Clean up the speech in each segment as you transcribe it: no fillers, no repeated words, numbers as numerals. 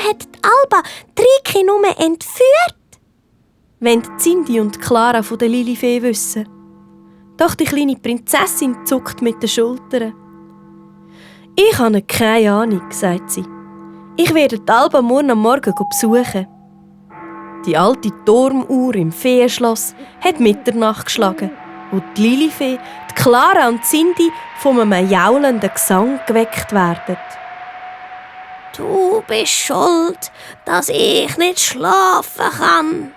hat die Alba Triki nur entführt? Wollen Cindy und Clara von der Lilifee wissen. Doch die kleine Prinzessin zuckt mit den Schultern. «Ich habe keine Ahnung», sagt sie. «Ich werde die Alba morgen am Morgen besuchen.» Die alte Turmuhr im Feenschloss hat Mitternacht geschlagen, wo die Lilifee, die Clara und Cindy von einem jaulenden Gesang geweckt werden. «Du bist schuld, dass ich nicht schlafen kann.»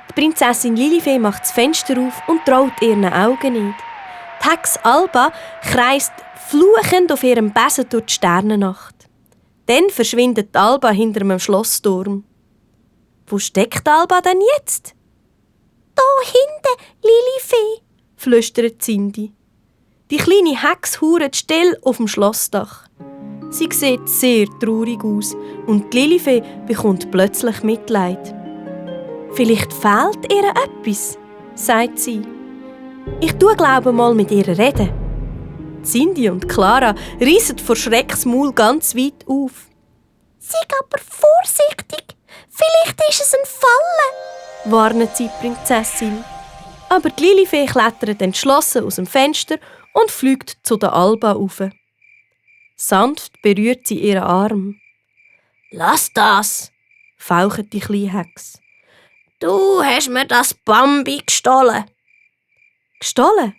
Die Prinzessin Lilifee macht das Fenster auf und traut ihren Augen nicht. Die Hex Alba kreist fluchend auf ihrem Besen durch die Sternennacht. Dann verschwindet Alba hinter einem Schlossturm. Wo steckt Alba denn jetzt? «Da hinten, Lilifee», flüstert Cindy. Die kleine Hex hauert still auf dem Schlossdach. Sie sieht sehr traurig aus und die Lilifee bekommt plötzlich Mitleid. «Vielleicht fehlt ihr etwas», sagt sie. «Ich glaube mal mit ihr reden.» Cindy und Clara reissen vor Schrecksmaul ganz weit auf. «Sei aber vorsichtig, vielleicht ist es ein Falle», warnet sie die Prinzessin. Aber die Lilifee klettert entschlossen aus dem Fenster und fliegt zu der Alba auf. Sanft berührt sie ihren Arm. «Lass das», faucht die kleine Hex. «Du hast mir das Bambi gestohlen.» «Gestohlen?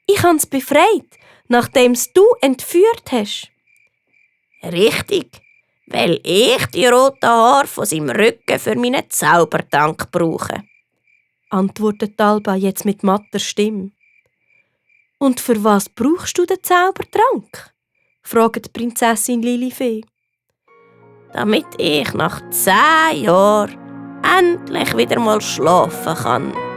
Ich habe es befreit, nachdem es du entführt hast.» «Richtig, weil ich die roten Haare von seinem Rücken für meinen Zaubertrank brauche», antwortet Alba jetzt mit matter Stimme. «Und für was brauchst du den Zaubertrank?» fragt die Prinzessin Lilifee. «Damit ich nach 10 Jahren endlich wieder mal schlafen kann.»